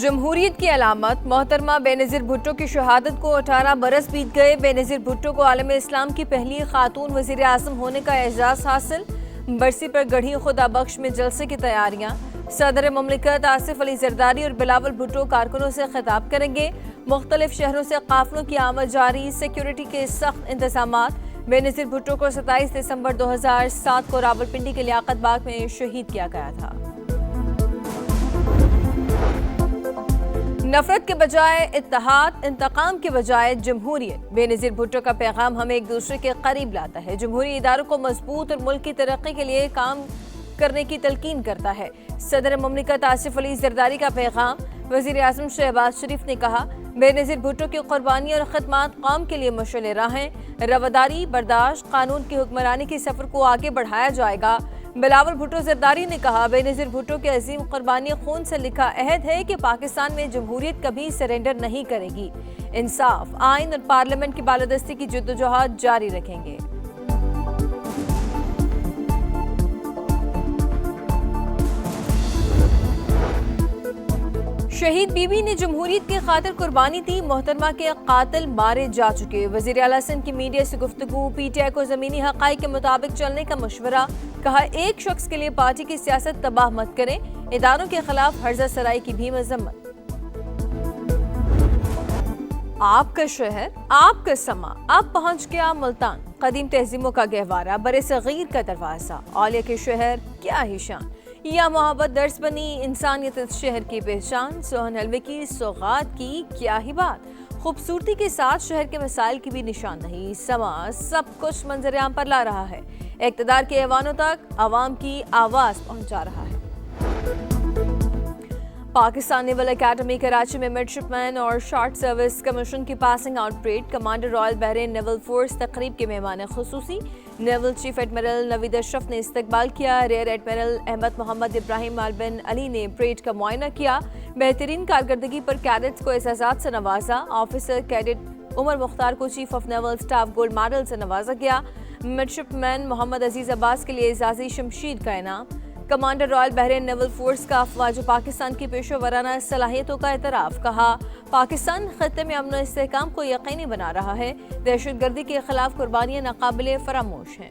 जमहूरियत की अलामत मोहतरमा बेनज़ीर भुट्टो की शहादत को 18 बरस बीत गए। बेनज़ीर भुट्टो को आलम इस्लाम की पहली खातून वज़ीर आज़म होने का एजाज़ हासिल। बरसी पर गढ़ी खुदा बख्श में जलसे की तैयारियां। सदर ममलिकत आसिफ अली जरदारी और बिलावल भुट्टो कारकुनों से खिताब करेंगे। मुख्तलिफ शहरों से काफिलों की आमद जारी, सिक्योरिटी के सख्त इंतजामात। बेनज़ीर भुट्टो को 27 दिसंबर 2007 को रावलपिंडी के लियाकत बाग में शहीद किया गया था। नफरत के बजाय इत्तेहाद, इंतकाम के बजाय जमहूरियत। बेनज़ीर भुट्टो का पैगाम हमें एक दूसरे के करीब लाता है, जमहूरी इदारों को मजबूत और मुल्क की तरक्की के लिए काम करने की तलकीन करता है। सदर ममलिकत आसिफ अली जरदारी का पैगाम। वज़ीर आज़म शहबाज शरीफ ने कहा, बेनज़ीर भुट्टो की कुर्बानी और खिदमात कौम के लिए मशाल राह हैं। रवादारी, बर्दाश्त, कानून की हुक्मरानी के सफर को आगे बढ़ाया जाएगा। बिलावल भुट्टो जरदारी ने कहा, बेनज़ीर भुट्टो के अजीम कुर्बानी खून से लिखा अहद है कि पाकिस्तान में जमहूरियत कभी सरेंडर नहीं करेगी। इंसाफ, आइन और पार्लियामेंट की बालादस्ती की जद्दोजहद जारी रखेंगे। शहीद बीबी ने जमहूरियत की खातिर कुर्बानी दी। मोहतरमा के कातिल मारे जा चुके। वज़ीर आला सिंध की मीडिया से गुफ्तगू। पीटीआई को ज़मीनी हक़ाइक़ के मुताबिक चलने का मशवरा। कहा, एक शख्स के लिए पार्टी की सियासत तबाह मत करें। इदारों के खिलाफ हर्जा सराई की भी मजम्मत। आपका शहर, आपका समा, अब पहुंच गया मुल्तान। कदीम तहजीमों का गहवारा, बरे सगीर का दरवाजा, औलिया के शहर, क्या ही शान। या मोहब्बत दर्स बनी, इंसानियत इस शहर की पहचान। सोहन हलवे की सौगात की क्या ही बात। खूबसूरती के साथ शहर के मसाइल की भी निशान नहीं। समा सब कुछ मंजर-ए-आम पर ला रहा है। इक़्तिदार के ऐवानों तक आवाम की आवाज पहुंचा रहा है। पाकिस्तान नेवल अकेडमी कराची में मिडशिपमैन और शॉर्ट सर्विस कमीशन की passing out parade. Commander Royal Bahrain Naval Force तकरीब के मेहमान खुसूसी। Naval chief admiral Naveed Ashraf ने इस्तकबाल किया। Rear admiral Ahmed Mohammed Ibrahim Al Bin Ali ने परेड का मुआयना किया। बेहतरीन कारकर्दगी पर कैडेट्स को एजाज़ात से नवाजा। ऑफिसर कैडेट उमर मुख्तार को chief of naval staff gold medal से नवाजा गया। मिडशिपमैन मोहम्मद अजीज अब्बास के लिए एजाजी शमशीर का इनाम। Commander Royal Bahrain Naval force का अफवाज पाकिस्तान की पेशा वराना सलाहियतों का एतराफ़। कहा, पाकिस्तान खत्ते में अमन इस्तेहकाम को यकीनी बना रहा है। दहशतगर्दी के खिलाफ कुर्बानियां नाकाबिले फरामोश हैं।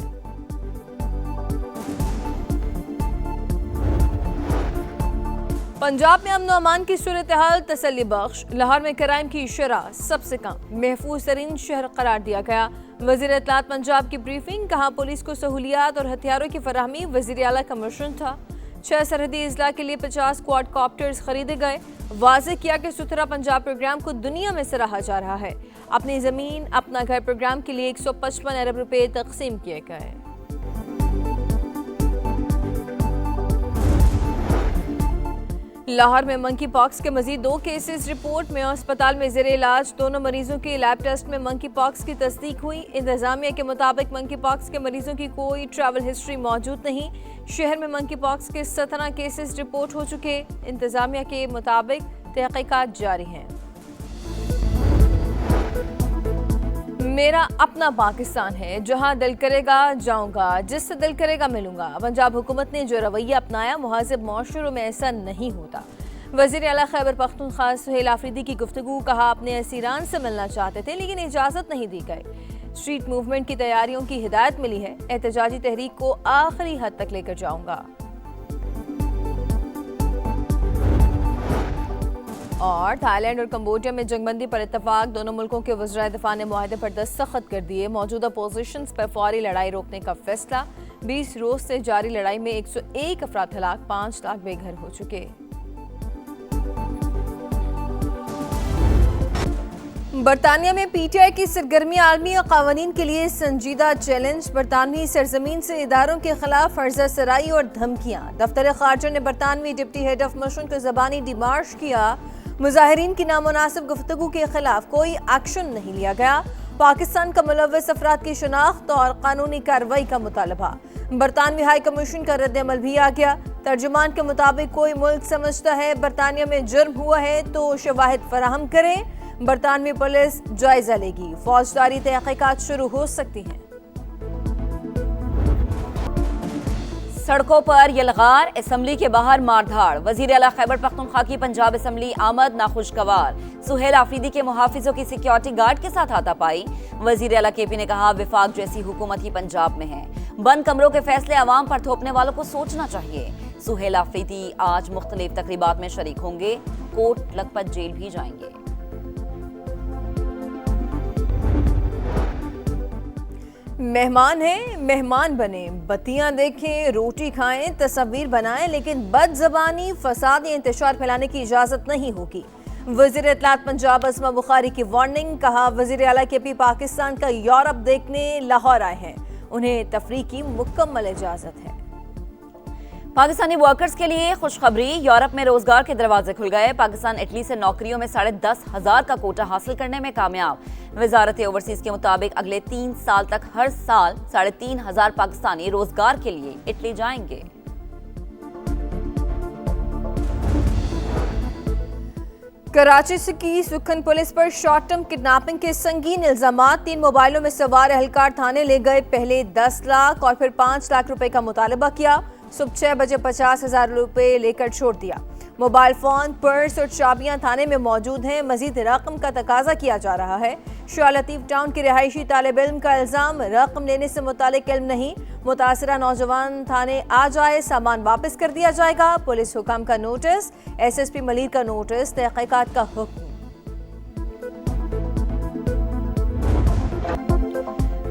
पंजाब में अमन अमान की सूरत हाल तसल्ली बख्श। लाहौर में क्राइम की शरह सबसे कम, महफूज तरीन शहर करार दिया गया। वज़ीर इत्तलात पंजाब की ब्रीफिंग। कहा, पुलिस को सहूलियात और हथियारों की फराहमी वज़ीर आला का मिशन था। 6 सरहदी अजला के लिए 50 क्वाडकॉप्टर्स खरीदे गए। वाज़ेह किया कि सुथरा पंजाब प्रोग्राम को दुनिया में सराहा जा रहा है। अपनी ज़मीन अपना घर प्रोग्राम के लिए 155 अरब रुपए तकसीम किए गए। लाहौर में मंकी पॉक्स के मजीद 2 केसेस रिपोर्ट में। अस्पताल में ज़ेरे इलाज दोनों मरीजों के लैब टेस्ट में मंकी पॉक्स की तस्दीक हुई। इंतजामिया के मुताबिक मंकी पॉक्स के मरीजों की कोई ट्रैवल हिस्ट्री मौजूद नहीं। शहर में मंकी पॉक्स के 17 केसेस रिपोर्ट हो चुके। इंतजामिया के मुताबिक तहकीकात जारी हैं। मेरा अपना पाकिस्तान है, जहां दिल करेगा जाऊंगा, जिससे दिल करेगा मिलूंगा। पंजाब हुकूमत ने जो रवैया अपनाया, मुहाजिब मौशरों में ऐसा नहीं होता। वज़ीर आला खैबर पख्तूनख्वा सुहेल आफरीदी की गुफ्तगू। कहा, अपने असीरान से मिलना चाहते थे लेकिन इजाज़त नहीं दी गई। स्ट्रीट मूवमेंट की तैयारियों की हिदायत मिली है। एहतजाजी तहरीक को आखिरी हद तक लेकर जाऊंगा। और थाईलैंड और कंबोडिया में जंगबंदी पर इत्तफाक। दोनों मुल्कों के वज़राए दिफा ने मुआहदे पर दस्तखत कर दिए। मौजूदा पोजीशंस पर फौरी लड़ाई रोकने का फैसला। 20 रोज से जारी लड़ाई में 101 अफराद हलाक, 5 लाख बेघर हो चुके। बरतानिया में पीटीआई की सरगर्मी आलमी और कानून के लिए संजीदा चैलेंज। बरतानवी सरजमीन से इदारों के खिलाफ हर्जा सराई और धमकियां। दफ्तर खारजा ने बरतानवी डिप्टी हेड ऑफ मिशन को ज़बानी डिमार्श किया। मुजाहिरीन की नामुनासिब गुफ्तगू के खिलाफ कोई एक्शन नहीं लिया गया। पाकिस्तान का मुलव्वस अफराद की शनाख्त और कानूनी कार्रवाई का मुतालबा। बरतानवी हाई कमीशन का रद्द-ए-अमल भी आ गया। तर्जुमान के मुताबिक कोई मुल्क समझता है बरतानिया में जुर्म हुआ है तो शवाहिद फराहम करें। बरतानवी पुलिस जायजा लेगी। फौजदारी तहकीकात शुरू हो सकती हैं। सड़कों पर यलगार, असेंबली के बाहर मारधाड़। वजीर आला खैबर पख्तूनख्वा की पंजाब असेंबली आमद नाखुशगवार। सुहेल आफरीदी के मुहाफिजों की सिक्योरिटी गार्ड के साथ हाथापाई। वजीर आला केपी ने कहा विफाक जैसी हुकूमत ही पंजाब में है, बंद कमरों के फैसले अवाम पर थोपने वालों को सोचना चाहिए। सुहेल आफरीदी आज मुख्तलिफ तकरीबात में शरीक होंगे, कोट लखपत जेल भी जाएंगे। मेहमान हैं, मेहमान बने, बत्तियां देखें, रोटी खाएं, तस्वीर बनाएं, लेकिन बदजबानी, फसाद या इंतशार फैलाने की इजाजत नहीं होगी। वजीर इत्तलात पंजाब अस्मा बुखारी की वार्निंग। कहा वजीर आला केपी पाकिस्तान का यूरोप देखने लाहौर आए हैं, उन्हें तफरीह की मुकम्मल इजाजत है। पाकिस्तानी वर्कर्स के लिए खुशखबरी, यूरोप में रोजगार के दरवाजे खुल गए। पाकिस्तान इटली से नौकरियों में 10,500 का कोटा हासिल करने में कामयाब। वजारत ओवरसीज के मुताबिक अगले 3 साल तक हर साल 3,500 पाकिस्तानी रोजगार के लिए इटली जाएंगे। कराची से की सुखन पुलिस पर शॉर्ट टर्म किडनैपिंग के संगीन इल्जामात। 3 मोबाइलों में सवार एहलकार थाने ले गए, पहले 10 लाख और फिर 5 लाख रुपए का मुतालबा किया। सुबह 6 बजे 50,000 रुपए लेकर छोड़ दिया। मोबाइल फोन, पर्स और चाबियां थाने में मौजूद हैं। मजीद रकम का तकाजा किया जा रहा है। शाह लतीफ टाउन के रिहायशी तालिब इल्म का इल्जाम, रकम लेने से मुतालिक इल्म नहीं, मुतासरा नौजवान थाने आ जाए, सामान वापस कर दिया जाएगा। पुलिस हुकाम का नोटिस, SSP मलिर का नोटिस, तहकीकात का हुक्म।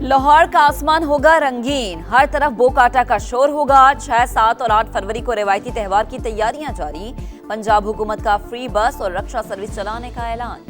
लाहौर का आसमान होगा रंगीन, हर तरफ बोकाटा का शोर होगा। 6, 7 और 8 फरवरी को रिवायती त्यौहार की तैयारियां जारी। पंजाब हुकूमत का फ्री बस और रक्षा सर्विस चलाने का ऐलान।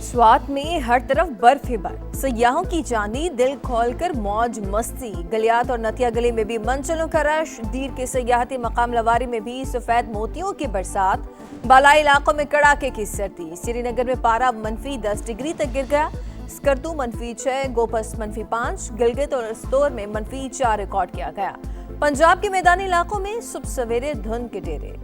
स्वात में हर तरफ बर्फ ही बर्फ, सयाहों की जानी दिल खोलकर मौज मस्ती। गलियात और नतिया गली में भी मंचलों का रश। दीर के सयाहती मकाम लवारी में भी सफेद मोतियों की बरसात। बालाई इलाकों में कड़ाके की सर्दी। श्रीनगर में पारा -10 डिग्री तक गिर गया। स्कर्दू -6, गोपस -5, गिलगित और स्तोर में -4 रिकॉर्ड किया गया। पंजाब के मैदानी इलाकों में सुबह सवेरे धुंध के डेरे।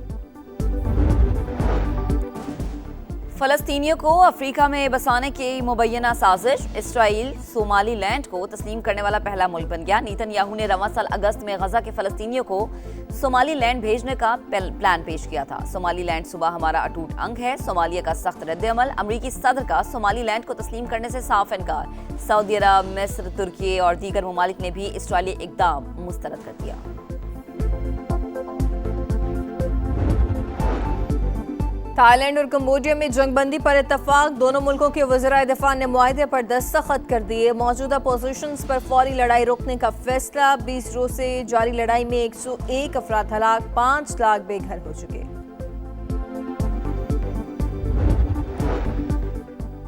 फलस्तीनियों को अफ्रीका में बसाने की मुबैना साजिश। इसराइल सोमालीलैंड को तस्लीम करने वाला पहला मुल्क बन गया। नेतन्याहू ने रवां साल अगस्त में गजा के फलस्तीनियों को सोमालीलैंड भेजने का प्लान पेश किया था। सोमालीलैंड सूबा हमारा अटूट अंग है। सोमालिया का सख्त रद्द-ए-अमल। अमरीकी सदर का सोमालीलैंड को तस्लीम करने से साफ इनकार। सऊदी अरब, मिस्र, तुर्की और दीगर ममालिक ने भी इसराइली इकदाम मुस्तरद कर दिया। थाईलैंड और कंबोडिया में जंगबंदी पर इत्तफाक। दोनों मुल्कों के वज़राए दिफा ने मुआहदे पर दस्तखत कर दिए। मौजूदा पोजीशंस पर फौरी लड़ाई रोकने का फैसला। 20 रोज से जारी लड़ाई में 101 अफराद हलाक, 5 लाख बेघर हो चुके।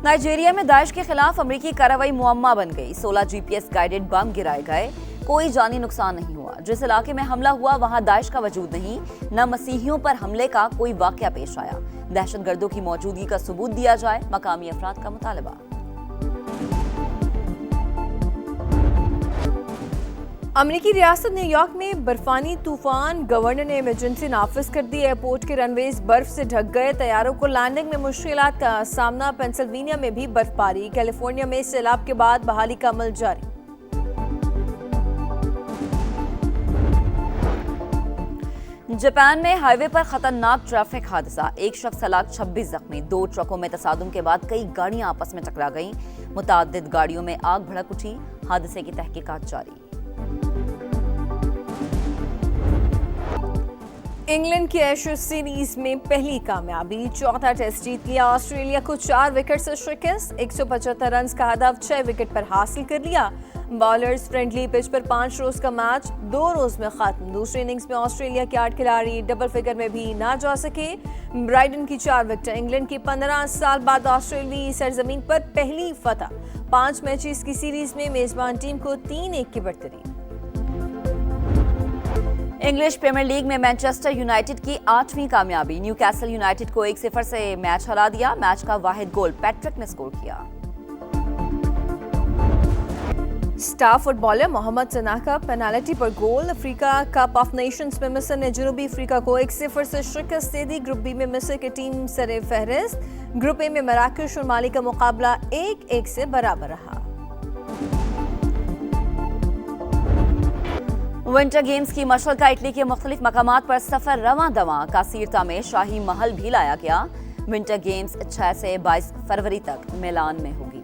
नाइजीरिया में दाइश के खिलाफ अमरीकी कार्रवाई मुअम्मा बन गई। 16 GPS गाइडेड बम गिराए गए, कोई जानी नुकसान नहीं हुआ। जिस इलाके में हमला हुआ वहां दाइश का वजूद नहीं, न मसीहियों पर हमले का कोई वाकया पेश आया। दहशतगर्दों की मौजूदगी का सबूत दिया जाए, मकामी अफराद का मुतालबा। अमरीकी रियासत न्यूयॉर्क में बर्फानी तूफान। गवर्नर ने इमरजेंसी नाफिज कर दी। एयरपोर्ट के रनवेज बर्फ से ढक गए। तैयारों को लैंडिंग में मुश्किलात का सामना। पेंसिल्वेनिया में भी बर्फबारी। कैलिफोर्निया में सैलाब के बाद बहाली का अमल जारी। जापान में हाईवे पर खतरनाक ट्रैफिक हादसा। एक शख्स हलाक, 26 जख्मी। 2 ट्रकों में तसादुम के बाद कई गाड़ियां आपस में टकरा गईं। मुताद्दिद गाड़ियों में आग भड़क उठी। हादसे की तहकीकात जारी। इंग्लैंड की एशेज सीरीज में पहली कामयाबी। चौथा टेस्ट जीत लिया। ऑस्ट्रेलिया को 4 विकेट से शिकस्त। 175 रन का हदफ 6 विकेट पर हासिल कर लिया। बॉलर्स फ्रेंडली पिच पर 5 रोज का मैच 2 रोज में खत्म। दूसरी इनिंग्स में ऑस्ट्रेलिया के 8 खिलाड़ी डबल फिगर में भी ना जा सके। ब्राइडन की 4 विकेट। इंग्लैंड की 15 साल बाद ऑस्ट्रेलियाई सरजमीन पर पहली फतह। 5 मैचेस की सीरीज में मेजबान टीम को 3-1 की बढ़तरी। इंग्लिश प्रीमियर लीग में मैनचेस्टर यूनाइटेड की 8वीं कामयाबी। न्यूकैसल यूनाइटेड को 1-0 से मैच हरा दिया। मैच का वाहिद गोल पैट्रिक ने स्कोर किया। स्टार फुटबॉलर मोहम्मद सना का पेनाल्टी पर गोल। अफ्रीका कप ऑफ नेशंस में मिस्र ने जनूबी अफ्रीका को 1-0 से शिकस्त दे दी। ग्रुप बी में मिस्र की टीम सरे फहरिस्त। ग्रुप ए में मराकश और माली का मुकाबला 1-1 से बराबर रहा। विंटर गेम्स की मशल का इटली के मुख्तलिफ मकामात पर सफर रवां दवां का सीरता में शाही महल भी लाया गया। विंटर गेम्स 6 से 22 फरवरी तक मिलान में होगी।